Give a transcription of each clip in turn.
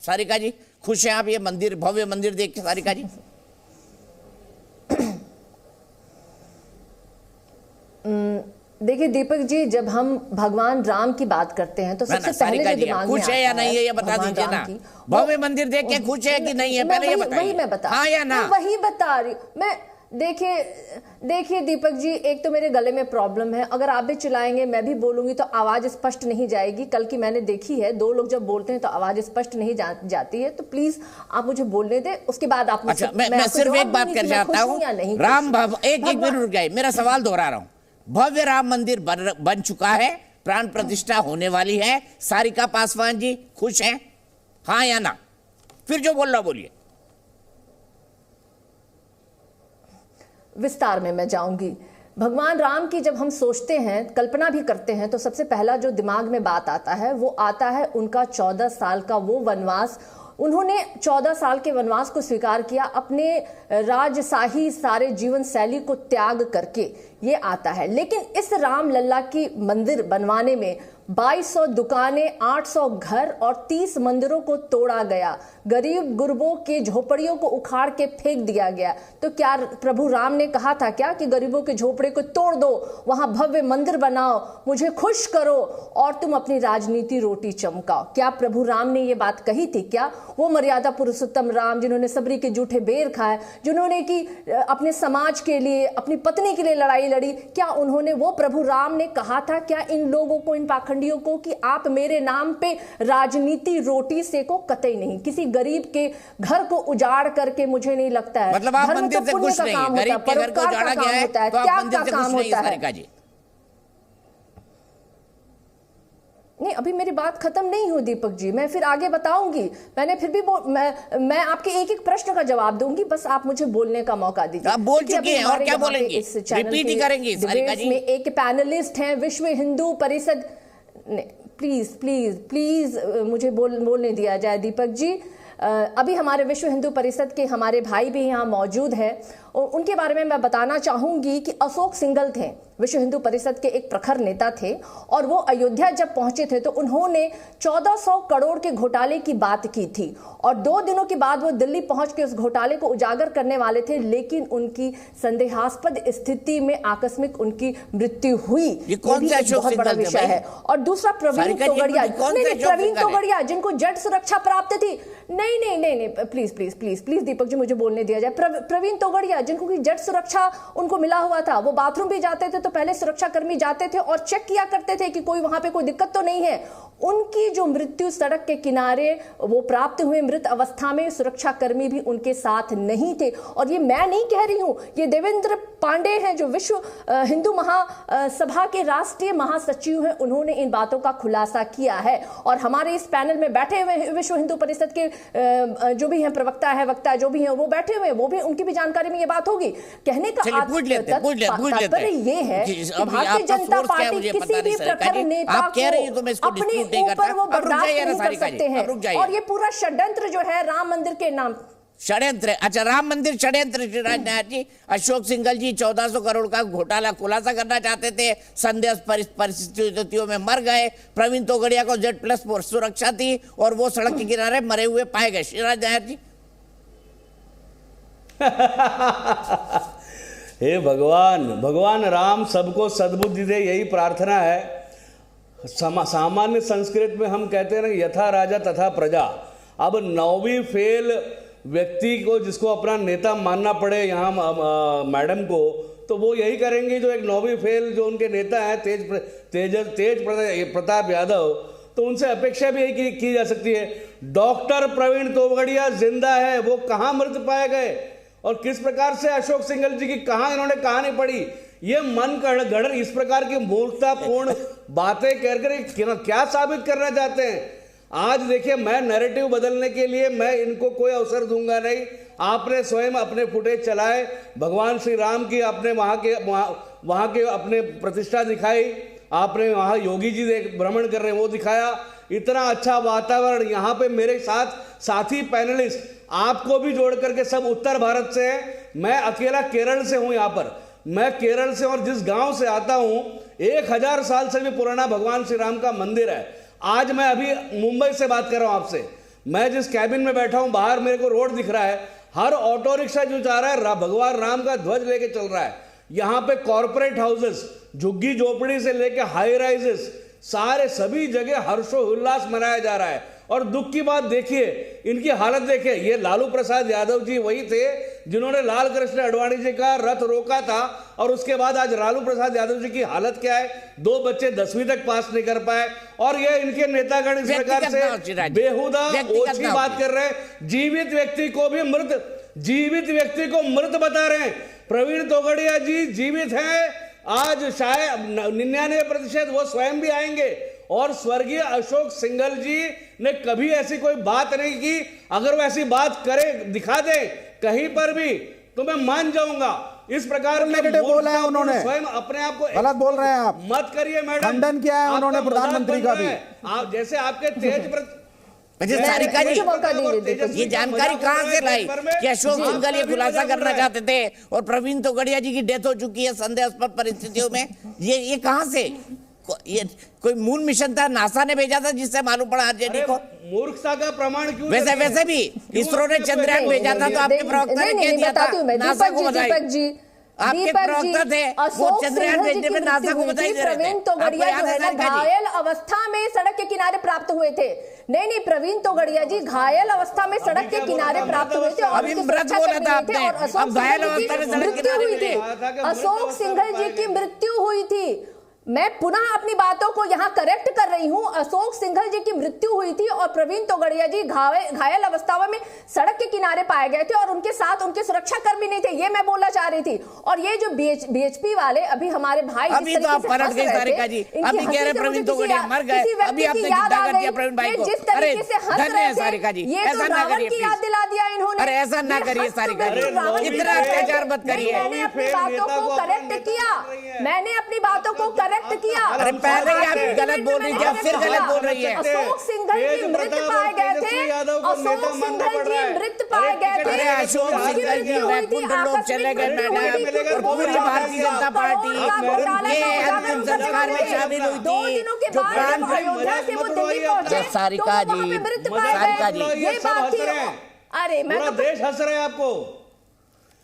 सारिका जी खुश हैं आप ये मंदिर, भव्य मंदिर देख के? सारिका जी देखिए दीपक जी, जब हम भगवान राम की बात करते हैं तो सबसे पहले जो दिमाग में खुश है या नहीं है ये बता दीजिए ना। भव्य मंदिर देख के खुश है कि नहीं है, पहले ये बताइए। वही मैं बता, हाँ या ना? वही बता रही मैं। देखिए दीपक जी, एक तो मेरे गले में प्रॉब्लम है, अगर आप भी चिल्लाएंगे मैं भी बोलूंगी तो आवाज स्पष्ट नहीं जाएगी। कल की मैंने देखी है, दो लोग जब बोलते हैं तो आवाज स्पष्ट नहीं जाती है। तो प्लीज आप मुझे बोलने दें, उसके बाद आप अच्छा, मैं सिर्फ एक बात कर जाता हूँ। राम एक मिनट रुक जाए, मेरा सवाल दोहरा रहा हूँ। भव्य राम मंदिर बन चुका है, प्राण प्रतिष्ठा होने वाली है। सारिका पासवान जी खुश हैं, हाँ या ना? फिर जो बोल रहा बोलिए। विस्तार में मैं जाऊंगी। भगवान राम की जब हम सोचते हैं, कल्पना भी करते हैं, तो सबसे पहला जो दिमाग में बात आता है वो आता है उनका 14 साल का वो वनवास। उन्होंने 14 साल के वनवास को स्वीकार किया, अपने राजशाही सारे जीवन शैली को त्याग करके ये आता है। लेकिन इस राम लल्ला की मंदिर बनवाने में 2200 दुकानें, 800 घर और 30 मंदिरों को तोड़ा गया। गरीब गुरबों के झोपड़ियों को उखाड़ के फेंक दिया गया। तो क्या प्रभु राम ने कहा था क्या कि गरीबों के झोपड़े को तोड़ दो, वहां भव्य मंदिर बनाओ, मुझे खुश करो और तुम अपनी राजनीति रोटी चमकाओ? क्या प्रभु राम ने ये बात कही थी क्या? वो मर्यादा पुरुषोत्तम राम जिन्होंने सबरी के जूठे बेर खाए, जिन्होंने की अपने समाज के लिए, अपनी पत्नी के लिए लड़ाई लड़ी, क्या उन्होंने, वो प्रभु राम ने कहा था क्या इन लोगों को, इन पाखंडियों को, कि आप मेरे नाम पे राजनीति रोटी सेको? कतई नहीं। किसी गरीब के घर को उजाड़ करके मुझे नहीं लगता है, मतलब आप मंदिर से खुश नहीं, गरीब के घर को उजाड़ा गया है तो आप मंदिर से खुश नहीं? सारिका जी नहीं, अभी मेरी बात खत्म नहीं हुई दीपक जी, मैं फिर आगे बताऊंगी। मैंने फिर भी मैं आपके एक एक प्रश्न का जवाब दूंगी, बस आप मुझे बोलने का मौका दीजिए। आप बोल चुके हैं और क्या बोलेंगे? रिपीट ही करेंगे सारिका जी। में एक पैनलिस्ट हैं विश्व Hindu Parishad. Please please please मुझे बोलने दिया जाए दीपक जी। अभी हमारे विश्व हिंदू परिषद के हमारे भाई भी यहाँ मौजूद हैं और उनके बारे में मैं बताना चाहूंगी कि अशोक सिंघल थे, विश्व हिंदू परिषद के एक प्रखर नेता थे, और वो अयोध्या जब पहुंचे थे तो उन्होंने 1400 करोड़ के घोटाले की बात की थी और 2 दिनों के बाद वो दिल्ली पहुंच के उस घोटाले को उजागर करने वाले थे, लेकिन उनकी संदेहास्पद स्थिति में आकस्मिक उनकी मृत्यु हुई। ये कौन सा बहुत बड़ा विषय है। और दूसरा प्रवीण तोगड़िया, प्रवीण तोगड़िया जिनको जेट सुरक्षा प्राप्त थी। नहीं, please please please please Deepak ji मुझे बोलने दिया जाए। प्रवीण तोगड़िया जिनको की जेट सुरक्षा उनको मिला हुआ था, वो बाथरूम भी जाते थे तो पहले सुरक्षा कर्मी जाते थे और चेक किया करते थे कि कोई वहां पे कोई दिक्कत तो नहीं है। उनकी जो मृत्यु सड़क के किनारे वो प्राप्त हुए मृत अवस्था में, सुरक्षा कर्मी भी उनके साथ नहीं थे। और ये मैं नहीं कह रही हूं, ये देवेंद्र पांडे हैं जो विश्व हिंदू महासभा के राष्ट्रीय महासचिव हैं, उन्होंने इन बातों का खुलासा किया है। और हमारे इस पैनल में बैठे हुए विश्व हिंदू परिषद के जो भी हैं प्रवक्ता है, वक्ता जो भी हैं, वो बैठे हुए हैं, वो भी, उनकी भी जानकारी में ये बात होगी। कहने का तात्पर्य ये है कि भारतीय जनता पार्टी किसी भी प्रखर नेता को अपने ऊपर वो बर्दाश्त नहीं कर सकते हैं। और ये पूरा षड्यंत्र जो है राम मंदिर के नाम, षड्यंत्र, अच्छा राम मंदिर षड्यंत्र। राजनाथ जी, अशोक सिंघल जी 1400 करोड़ का घोटाला खुलासा करना चाहते थे, संदेह परिस्थितियों में मर गए। प्रवीण तोगड़िया को Z+ सुरक्षा थी और वो सड़क के किनारे मरे हुए पाए गए। राजनाथ जी हे भगवान राम सबको सद्बुद्धि दे, यही प्रार्थना है। सामान्य संस्कृत में हम कहते हैं ना, यथा राजा तथा प्रजा। अब 9वीं फेल व्यक्ति को, जिसको अपना नेता मानना पड़े यहाँ मैडम को, तो वो यही करेंगे जो एक 9वीं फेल जो उनके नेता हैं तेज प्रताप यादव, तो उनसे अपेक्षा भी यही की जा सकती है। डॉक्टर प्रवीण तोगड़िया जिंदा है, वो कहाँ मृत पाए गए और किस प्रकार से अशोक सिंघल जी की कहाँ इन्होंने कहानी पढ़ी? ये मन गढ़ इस प्रकार की मूर्खतापूर्ण बातें कर क्या साबित करना चाहते हैं? आज देखिए, मैं नैरेटिव बदलने के लिए मैं इनको कोई अवसर दूंगा नहीं। आपने स्वयं अपने फुटेज चलाए, भगवान श्री राम की आपने वहाँ के अपने प्रतिष्ठा दिखाई, आपने वहाँ योगी जी भ्रमण कर रहे हैं वो दिखाया। इतना अच्छा वातावरण यहाँ पे मेरे साथ साथी पैनलिस्ट आपको भी जोड़ करके सब उत्तर भारत से है। मैं अकेला केरल से हूँ यहाँ पर, मैं केरल से, और जिस गांव से आता हूँ 1000 साल से भी पुराना भगवान श्री राम का मंदिर है। आज मैं अभी मुंबई से बात कर रहा हूँ आपसे, मैं जिस कैबिन में बैठा हूं बाहर मेरे को रोड दिख रहा है, हर ऑटो रिक्शा जो जा रहा है भगवान राम का ध्वज लेके चल रहा है। यहाँ पे कॉर्पोरेट हाउसेस, झुग्गी झोपड़ी से लेके हाई राइजेस, सारे सभी जगह हर्षोल्लास मनाया जा रहा है। और दुख की बात देखिए, इनकी हालत देखिए। ये लालू प्रसाद यादव जी वही थे जिन्होंने लाल कृष्ण आडवाणी जी का रथ रोका था, और उसके बाद आज लालू प्रसाद यादव जी की हालत क्या है? 2 बच्चे 10वीं तक पास नहीं कर पाए, और ये इनके नेतागण इस प्रकार से बेहुदा ओछी बात कर रहे हैं। जीवित व्यक्ति को मृत बता रहे हैं। प्रवीण तोगड़िया जी जीवित हैं, आज शायद 99% वो स्वयं भी आएंगे। और स्वर्गीय अशोक सिंघल जी ने कभी ऐसी कोई बात नहीं की। अगर वो ऐसी बात करे, दिखा दे कहीं पर भी, तो मैं मान जाऊंगा। इस प्रकार में बोला है उन्होंने, स्वयं अपने आप को गलत बोल रहे हैं आप, मत करिए मैडम। खंडन किया है उन्होंने प्रधानमंत्री का भी। आप जैसे आपके तेज सारिका जी, ये जानकारी कहां से लाई कि अशोक सिंघल ये खुलासा करना चाहते थे और प्रवीण तोगड़िया जी की डेथ हो चुकी है संदेहास्पद परिस्थितियों में? ये कहां से? ये कोई मूल मिशन था, नासा ने भेजा था जिससे मालूम पड़ा आरजेडी को? मूर्खता का प्रमाण क्यों? वैसे भी इसरो ने चंद्रयान भेजा था, तो आपके प्रवक्ता ने कह दिया था नासा को बधाई। आपके प्रवक्ता थे, वो चंद्रयान भेजने में नासा को बधाई दे रहे थे। प्रवीण तोगड़िया जो है ना, घायल अवस्था में सड़क के किनारे प्राप्त हुए थे। नहीं, प्रवीण तोगड़िया जी घायल अवस्था में सड़क के किनारे प्राप्त हुए थे, और अभी मृत बोला था आपने, अब घायल अवस्था में सड़क के किनारे हुई थी। अशोक सिंघल जी की मृत्यु हुई थी। मैं पुनः अपनी बातों को यहाँ करेक्ट कर रही हूँ। अशोक सिंघल जी की मृत्यु हुई थी और प्रवीण तोगड़िया जी घायल अवस्था में सड़क के किनारे पाए गए थे, और उनके साथ उनके सुरक्षा कर्मी नहीं थे। ये मैं बोलना चाह रही थी। और ये जो बीएचपी वाले अभी हमारे भाई, अभी तो आप पलट गए सारिका जी, अभी कह रहे प्रवीण तोगड़िया मर गए, अभी आपने जिंदा कर दिया प्रवीण भाई को। जिस तरीके से हंस रहे थे, सारिका जी, ये ऐसा तो ना रावण करिए की याद दिला दिया इन्होंने। अरे ऐसा ना करिए सारिका जी, इतना अत्याचार मत करिए। मैंने अपनी बातों को करेक्ट किया, मैंने अपनी बातों को करेक्ट किया। अरे पहले ही आप गलत बोल रही थी, अब फिर गलत बोल रही है। अशोक सिंघल जी मृत पाए गए थे, अशोक सिंघल जी मृत पाए गए थे। अरे अशोक सिंघल जी वैकुंठ लोक चले गए मैडम, और पूरी भारतीय जनता पार्टी ये अंतिम संस्कार में शामिल हुई थी। जो प्राण सारिका जी, ये बात थी। अरे मैं पूरा देश हंस रहा है आपको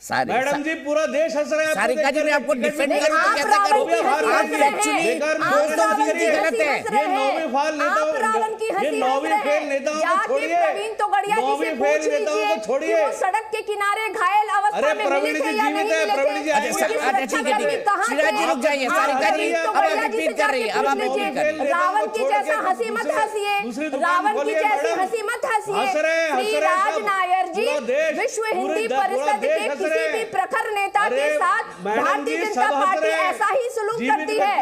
मैडम जी, पूरा देश हंस रहा है। सारिका जी, मैं आपको डिफेंड करूं तो कैसे करूं? आप एक्चुअली दोस्तों की गलत है। ये नौवीं फेल नेताओं को छोड़िए, प्रवीण तोगड़िया जी से पूछ लीजिए कि वो सड़क के किनारे घायल अवस्था में मिले थे या नहीं मिले थे। अच्छा ठीक है, शिवराज जी रुक जाइए। सारिका जी अब आप रिपीट कर रही है, अब आप रिपीट कर रही है। रावण की जैसा हंसी मत हंसिए, रावण की जैसी हंसी मत हंसिए। श्री राज नायर जी विश्व हिंदी परिषद के किसी भी प्रखर नेता के साथ भारतीय जनता पार्टी ऐसा ही सलूक करती है।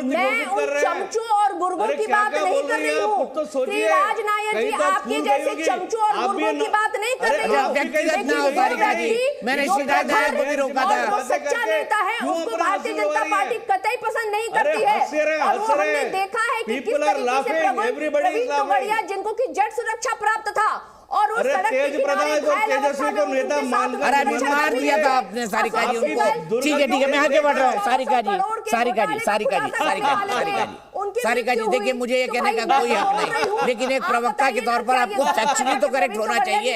मैं उन चमचों और गुर्गों की बात नहीं कर रही हूँ। श्री राज नायर जी आपके जैसे चमचों और गुर्गों की बात नहीं कर रही हूँ। व्यक्तिगत ना हो सारिका जी, मैंने श्री राज नायर को भी रोका था। वो सच्चा नेता है, उसको भारतीय जनता पार्टी कतई पसंद नहीं करती है। और वो हमने देखा है कि किस तरीके से प्रवीण तोगड़िया, जिनको की जेट सुरक्षा प्राप्त था, और उस सड़क के किनारे घायल अवस्था में उनके साथ अरे अभी मार दिया था आपने सारिका जी उनको। ठीक है, मैं आगे बढ़ रहा हूँ। सारिका जी देखिए, मुझे ये कहने का कोई हक नहीं, लेकिन एक प्रवक्ता के तौर पर आपको फैक्चुअली तो करेक्ट होना चाहिए।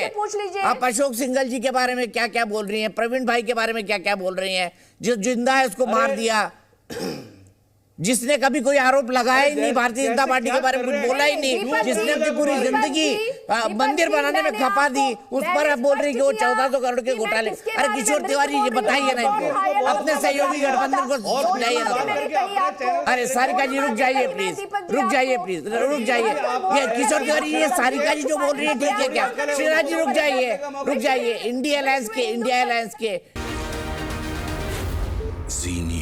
आप अशोक सिंघल जी के बारे में क्या क्या बोल रही हैं, प्रवीण भाई के बारे में क्या क्या बोल रही हैं? जो जिंदा है उसको मार दिया, जिसने कभी कोई आरोप लगाया ही नहीं, भारतीय जनता पार्टी के बारे में कुछ बोला ही नहीं, जिसने अपनी पूरी जिंदगी मंदिर बनाने में खपा दी, उस पर आप बोल रही कि वो 1400 करोड़ के घोटाले। अरे किशोर तिवारी जी बताइए ना इनको, अपने सहयोगी गठबंधन को समझाइए ना। अरे सारिका जी रुक जाइए प्लीज, रुक जाइए। ये किशोर तिवारी, ये सारिका जी जो बोल रही है ठीक है क्या? श्रीराज जी रुक जाइए। इंडिया अलायंस के जी